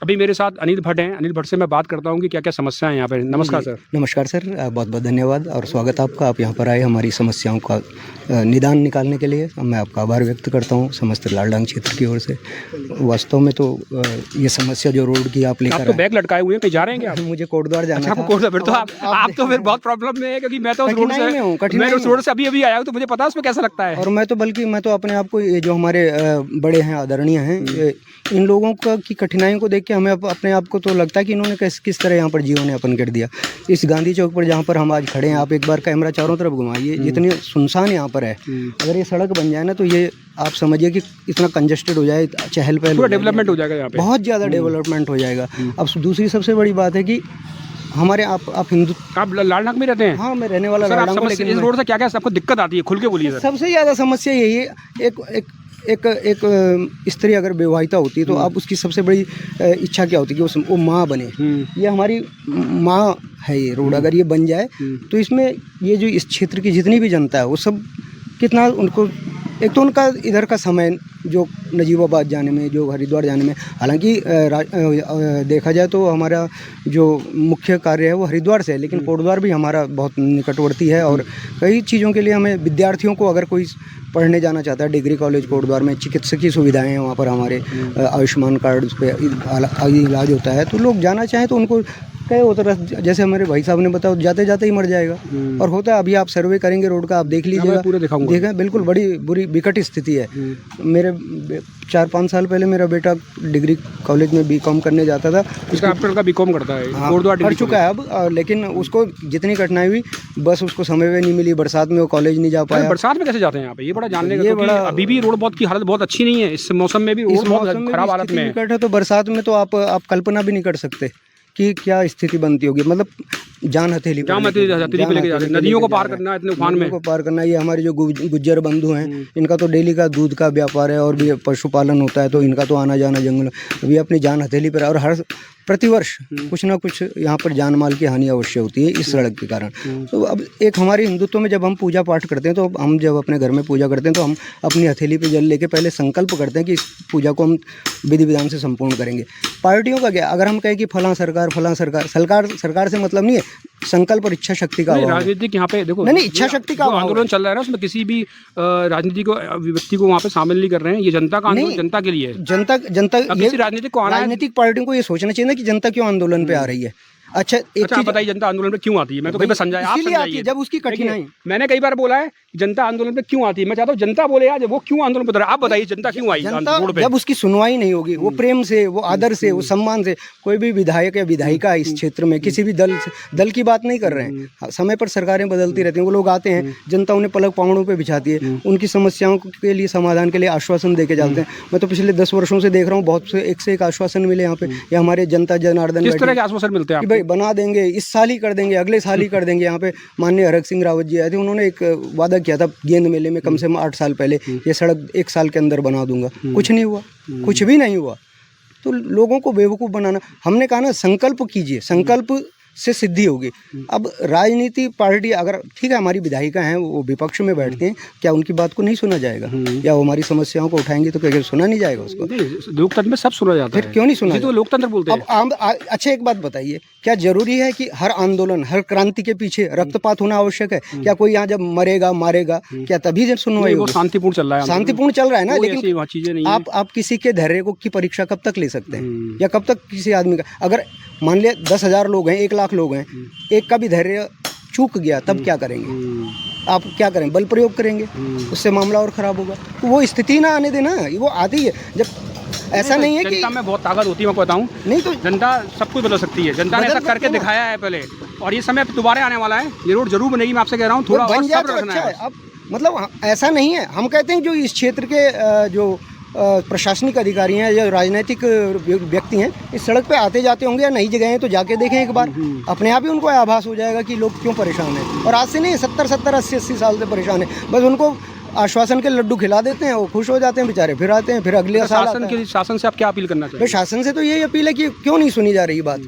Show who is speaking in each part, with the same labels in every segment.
Speaker 1: अभी मेरे साथ अनिल भट्ट हैं। अनिल भट्ट से मैं बात करता हूँ कि क्या क्या समस्या है यहाँ पर। नमस्कार सर।
Speaker 2: नमस्कार सर, बहुत बहुत धन्यवाद और स्वागत आपका। आप यहाँ पर आए हमारी समस्याओं का निदान निकालने के लिए। मैं आपका आभार व्यक्त करता हूँ समस्त लालडांग क्षेत्र की ओर से। वास्तव में तो ये समस्या जो रोड की आप लेकर
Speaker 1: आप तो बैग लटकाए हुए हैं, कहीं जा रहे हैं क्या?
Speaker 2: मुझे कोटद्वार जाना
Speaker 1: अच्छा,
Speaker 2: था।
Speaker 1: कोटद्वार। फिर तो आप तो फिर बहुत प्रॉब्लम में है, क्योंकि मैं तो उस रोड से अभी आया हूँ, तो मुझे पता है उसमें कैसा लगता है।
Speaker 2: और मैं तो अपने आप को, ये जो हमारे बड़े हैं, आदरणीय हैं, इन लोगों की कठिनाइयों को देख के हमें अपने आप को तो लगता है कि इन्होंने किस तरह यहाँ पर जीवन यापन कर दिया। इस गांधी चौक पर जहाँ पर हम आज खड़े हैं, आप एक बार कैमरा चारों तरफ घुमाइए, जितनी सुनसान यहाँ पर है। अगर ये सड़क बन जाए ना, तो ये आप समझिए कि इतना कंजेस्टेड हो जाए, चहल पहल,
Speaker 1: पूरा डेवलपमेंट हो जाएगा यहाँ पे,
Speaker 2: बहुत ज़्यादा डेवलपमेंट हो जाएगा। अब दूसरी सबसे बड़ी बात है कि हमारे आप हिंदू, आप
Speaker 1: लालनाग में रहते हैं?
Speaker 2: हाँ, मैं रहने वाला लालनाग में। लेकिन
Speaker 1: इस रोड से क्या क्या आपको दिक्कत आती है, खुल के बोलिए सर।
Speaker 2: सबसे ज़्यादा समस्या यही है, एक स्त्री अगर विवाहिता होती है तो आप उसकी सबसे बड़ी इच्छा क्या होती है कि वो माँ बने। ये हमारी माँ है ये रोड। अगर ये बन जाए तो इसमें ये जो इस क्षेत्र की जितनी भी जनता है, वो सब कितना उनको, एक तो उनका इधर का समय जो नजीबाबाद जाने में, जो हरिद्वार जाने में, हालांकि देखा जाए तो हमारा जो मुख्य कार्य है वो हरिद्वार से है, लेकिन कोटद्वार भी हमारा बहुत निकटवर्ती है। और कई चीज़ों के लिए हमें, विद्यार्थियों को अगर कोई पढ़ने जाना चाहता है, डिग्री कॉलेज कोटद्वार में चिकित्सकीय सुविधाएं हैं, वहाँ पर हमारे आयुष्मान कार्ड पे इलाज होता है, तो लोग जाना चाहें तो उनको कई होता है। जैसे हमारे भाई साहब ने बताया, जाते जाते ही मर जाएगा। और होता है, अभी आप सर्वे करेंगे रोड का, आप देख लीजिएगा,
Speaker 1: पूरा दिखाऊंगा।
Speaker 2: देखें, बिल्कुल बड़ी बुरी विकट स्थिति है। मेरे 4-5 साल पहले मेरा बेटा डिग्री कॉलेज में बीकॉम करने जाता था।
Speaker 1: उसका आपका बीकॉम करता है,
Speaker 2: कर चुका है अब, लेकिन उसको जितनी कठिनाई हुई, बस उसको समय में नहीं मिली, बरसात में वो कॉलेज नहीं जा पाया।
Speaker 1: बरसात में कैसे जाते हैं यहाँ पे, ये बड़ा जानने का, क्योंकि अभी भी रोड की हालत बहुत अच्छी नहीं है। इस मौसम में भी रोड बहुत खराब हालत में
Speaker 2: है। तो बरसात में तो आप कल्पना भी नहीं कर सकते कि क्या स्थिति बनती होगी। मतलब जान हथेली पे लेके जाते,
Speaker 1: नदियों को पार करना, इतने उफान में
Speaker 2: को पार करना। ये हमारे जो गुज्जर बंधु हैं, इनका तो डेली का दूध का व्यापार है और भी पशुपालन होता है, तो इनका तो आना जाना जंगल, अभी अपनी जान हथेली पर। और हर प्रतिवर्ष कुछ ना कुछ यहाँ पर जान माल की हानि अवश्य होती है इस सड़क के कारण। तो अब एक हमारी हिंदुत्व में जब हम पूजा पाठ करते हैं, तो हम जब अपने घर में पूजा करते हैं, तो हम अपनी हथेली पे जल लेके पहले संकल्प करते हैं कि इस पूजा को हम विधि विधान से संपूर्ण करेंगे। पार्टियों का क्या, अगर हम कहें कि फलां सरकार से मतलब नहीं है, संकल्प और इच्छा शक्ति का।
Speaker 1: राजनीतिक यहाँ पे देखो,
Speaker 2: नहीं, इच्छा शक्ति का
Speaker 1: आंदोलन चल रहा है ना, उसमें किसी भी राजनीतिक व्यक्ति को वहाँ पे शामिल नहीं कर रहे हैं। ये जनता का आंदोलन, जनता के लिए, जनता
Speaker 2: राजनीतिक पार्टियों को ये सोचना चाहिए ना कि जनता क्यों आंदोलन पे आ रही है। अच्छा,
Speaker 1: आप बताइए, जनता आंदोलन पे क्यों आती है? मैं तो कई बार समझाया, आप समझाइए।
Speaker 2: जब उसकी कठिनाई,
Speaker 1: मैंने कई बार बोला है जनता आंदोलन पे क्यों आती है। मैं चाहता हूँ जनता बोले आज वो क्यों आंदोलन पे। आप बताइए जनता क्यों आई रोड पे?
Speaker 2: जब उसकी सुनवाई नहीं होगी, वो प्रेम से, वो आदर से, वो सम्मान से, कोई भी विधायक या विधायिका इस क्षेत्र में किसी भी दल की बात नहीं कर रहे हैं। समय पर सरकारें बदलती रहती हैं, वो लोग आते हैं, जनता उन्हें पलक पांवड़ों पे बिछाती है, उनकी समस्याओं के लिए समाधान के लिए आश्वासन देके जाते हैं। मैं तो पिछले 10 वर्षों से देख रहा हूँ, बहुत से एक आश्वासन मिले यहाँ पे। या हमारे जनता जनार्दन,
Speaker 1: किस तरह के आश्वासन मिलते हैं?
Speaker 2: भाई बना देंगे, इस साल ही कर देंगे, अगले साल ही कर देंगे। यहाँ पे माननीय हरक सिंह रावत जी आए थे, उन्होंने एक वादा किया था गेंद मेले में, कम से कम 8 साल पहले, ये सड़क 1 साल के अंदर बना दूंगा। कुछ नहीं हुआ, कुछ भी नहीं हुआ। तो लोगों को बेवकूफ़ बनाना, हमने कहा ना, संकल्प कीजिए, संकल्प से सिद्धि होगी। अब राजनीति पार्टी, अगर ठीक है हमारी विधायिका हैं, वो विपक्ष में बैठते हैं, क्या उनकी बात को नहीं सुना जाएगा? या वो हमारी समस्याओं को उठाएंगे तो क्या सुना नहीं जाएगा उसको?
Speaker 1: लोकतंत्र में सब सुना जाता है, फिर क्यों नहीं सुना? तो लोकतंत्र बोलते हैं।
Speaker 2: अब अच्छा, एक बात बताइए, क्या जरूरी है कि हर आंदोलन, हर क्रांति के पीछे रक्तपात होना आवश्यक है? क्या कोई यहाँ जब मरेगा मारेगा, क्या तभी जब सुनवाई?
Speaker 1: वो शांतिपूर्ण चल रहा है,
Speaker 2: शांतिपूर्ण चल रहा है ना, लेकिन
Speaker 1: चीजें नहीं।
Speaker 2: आप किसी के धैर्य की परीक्षा कब तक ले सकते हैं? या कब तक किसी आदमी का, अगर मान लिया 10,000 लोग हैं, 1 लाख लोग हैं, एक का भी धैर्य चूक गया, तब क्या करेंगे? आप क्या करें? बल प्रयोग करेंगे, उससे मामला और खराब होगा। तो वो स्थिति ना आने देना, वो आती है। जब ऐसा नहीं है कि
Speaker 1: जनता में बहुत ताकत होती है, मैं बताऊं, नहीं तो जनता सब कुछ बदल सकती है। जनता ने ऐसा करके दिखाया है पहले, और ये समय दोबारा आने वाला है। ये रोड जरूर बनेगी, मैं आपसे कह रहा हूँ, थोड़ा
Speaker 2: बन जाए तो अच्छा है। अब मतलब ऐसा नहीं है, हम कहते हैं जो इस क्षेत्र के जो प्रशासनिक अधिकारी हैं या राजनीतिक व्यक्ति हैं, इस सड़क पे आते जाते होंगे या नई जगह हैं, तो जाके देखें एक बार, अपने आप ही उनको आभास हो जाएगा कि लोग क्यों परेशान हैं। और आज से नहीं, 70-70, 80-80 साल से परेशान है। बस उनको आश्वासन के लड्डू खिला देते हैं, वो खुश हो जाते हैं बेचारे, फिर आते हैं, फिर अगले साल।
Speaker 1: शासन से आप क्या अपील करना चाहिए?
Speaker 2: शासन से तो यही अपील है कि क्यों नहीं सुनी जा रही बात।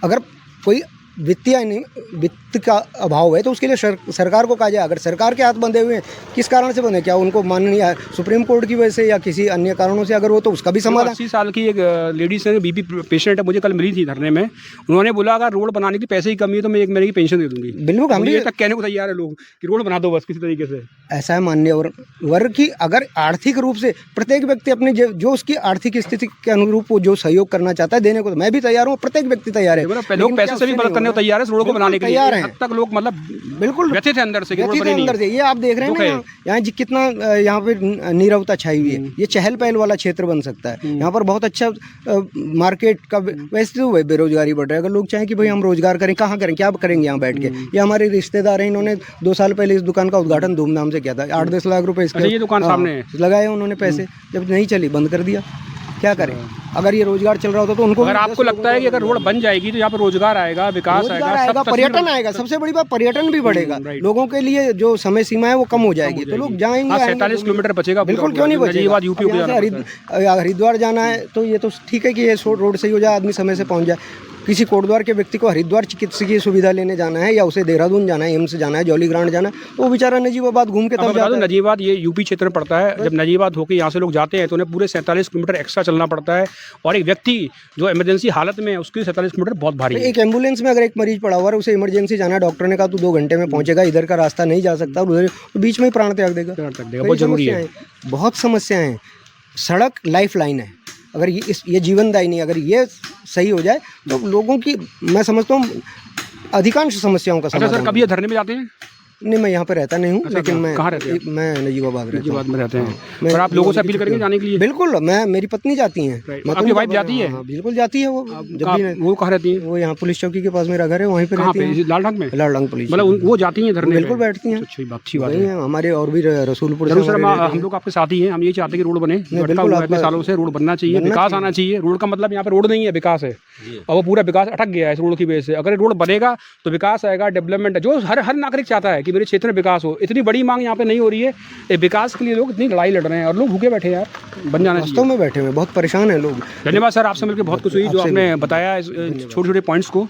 Speaker 2: अगर कोई वित्त का अभाव है, तो उसके लिए सरकार को कहा जाए। अगर सरकार के हाथ बंधे हुए हैं, किस कारण से बंधे, क्या उनको माननीय सुप्रीम कोर्ट की वजह से या किसी अन्य कारणों से अगर वो, तो उसका भी समाधान।
Speaker 1: 80 साल की एक लेडीज है, बीपी पेशेंट है, मुझे कल मिली थी धरने में। उन्होंने बोला अगर रोड बनाने की पैसे की कमी है तो मैं 1 महीने की पेंशन दे दूंगी।
Speaker 2: बिल्कुल, हम भी
Speaker 1: तक कहने को तैयार है लोग कि रोड बना दो बस किसी तरीके से।
Speaker 2: ऐसा है माननीय वर्ग की, अगर आर्थिक रूप से प्रत्येक व्यक्ति अपने जो उसकी आर्थिक स्थिति के अनुरूप वो जो सहयोग करना चाहता है देने को, तो मैं भी तैयार हूँ, प्रत्येक व्यक्ति तैयार है।
Speaker 1: लोग पैसे से भी मदद करने को तैयार है, रोड को बनाने के लिए
Speaker 2: तैयार है।
Speaker 1: हद तक लोग मतलब
Speaker 2: बिल्कुल
Speaker 1: व्यथित है अंदर से,
Speaker 2: अंदर से। ये आप देख रहे हैं ना यहाँ कितना यहाँ पे नीरवता छाई हुई है। ये चहल पहल वाला क्षेत्र बन सकता है। यहाँ पर बहुत अच्छा मार्केट का, वैसे तो बेरोजगारी बढ़ रहा है। अगर लोग चाहें कि भाई हम रोजगार करें, कहाँ करें, क्या करेंगे यहाँ बैठ के। ये हमारे रिश्तेदार हैं, इन्होंने 2 साल पहले इस दुकान का उद्घाटन धूमधाम से किया था। 8-10 लाख रुपए इसके
Speaker 1: ये दुकान सामने
Speaker 2: लगाए उन्होंने पैसे, जब नहीं चली बंद कर दिया। क्या करें, अगर ये रोजगार चल रहा होता तो उनको।
Speaker 1: अगर आपको लगता है कि अगर रोड बन जाएगी तो यहाँ पर रोजगार आएगा, विकास आएगा,
Speaker 2: पर्यटन आएगा, सबसे बड़ी बात पर्यटन भी बढ़ेगा। लोगों के लिए जो समय सीमा है वो कम हो जाएगी, तो लोग जाएंगे।
Speaker 1: 47 किलोमीटर बचेगा।
Speaker 2: बिल्कुल, क्यों नहीं बचेगा। हरिद्वार जाना है तो ये तो ठीक है कि ये रोड सही हो जाए, आदमी समय से पहुंच जाए। किसी कोटद्वार के व्यक्ति को हरिद्वार चिकित्सकीय सुविधा लेने जाना है, या उसे देहरादून जाना है, एम्स जाना है, जौली ग्रांट जाना है, तो वो बेचारा नजीबाबाद घूम के तब जाता है।
Speaker 1: नजीबाबाद ये यूपी क्षेत्र में पड़ता है। जब नजीबाबाद होकर यहाँ से लोग जाते हैं तो उन्हें पूरे 47 किलोमीटर एक्स्ट्रा चलना पड़ता है, और एक व्यक्ति जो इमरजेंसी हालत में है उसके 47 किलोमीटर बहुत भारी है।
Speaker 2: एक एम्बुलेंस में अगर एक मरीज पड़ा हुआ है, उसे इमरजेंसी जाना है, डॉक्टर ने कहा तू 2 घंटे में पहुंचेगा, इधर का रास्ता नहीं जा सकता, उधर तो बीच में ही प्राण त्याग देगा।
Speaker 1: बहुत जरूरी है,
Speaker 2: बहुत समस्याएं हैं। सड़क लाइफ लाइन है, अगर ये जीवनदायी नहीं, अगर ये सही हो जाए तो लोगों की, मैं समझता हूँ अधिकांश समस्याओं का समाधान।
Speaker 1: अच्छा सर, कभी ये धरने में जाते हैं?
Speaker 2: नहीं, मैं यहाँ पे रहता नहीं हूँ। लेकिन मैं
Speaker 1: कहाँ रहते हैं?
Speaker 2: मैं नजीबाबाद
Speaker 1: में रहते हैं। और आप लोगों से अपील करेंगे जाने के लिए?
Speaker 2: बिल्कुल, मेरी पत्नी जाती हैं।
Speaker 1: आपकी वाइफ जाती है?
Speaker 2: बिल्कुल जाती है। वो जब भी
Speaker 1: वो कहाँ रहती है?
Speaker 2: वो यहाँ पुलिस चौकी के पास मेरा घर है, वहीं पे रहती है।
Speaker 1: लालडंग में?
Speaker 2: लालडंग पुलिस,
Speaker 1: मतलब वो जाती हैं धरने?
Speaker 2: बिल्कुल बैठती हैं।
Speaker 1: अच्छी बात है।
Speaker 2: हमारे और भी रसूलपुर से
Speaker 1: हम लोग आपके साथ ही हैं। हम ये चाहते हैं कि रोड बने, इतने सालों से रोड बनना चाहिए, विकास आना चाहिए। रोड का मतलब यहाँ पे रोड नहीं है, विकास है, और वो पूरा विकास अटक गया है इस रोड की वजह से। अगर रोड बनेगा तो विकास आएगा, डेवलपमेंट है, जो हर नागरिक चाहता है कि मेरे क्षेत्र में विकास हो। इतनी बड़ी मांग यहाँ पे नहीं हो रही है, ये विकास के लिए लोग इतनी लड़ाई लड़ रहे हैं, और लोग भूखे बैठे हैं यार, बन जाना चाहिए।
Speaker 2: वास्तव में बैठे हुए बहुत परेशान हैं लोग।
Speaker 1: धन्यवाद सर, आपसे मिलकर बहुत खुशी हुई, जो आपने बताया छोटे छोटे पॉइंट्स को।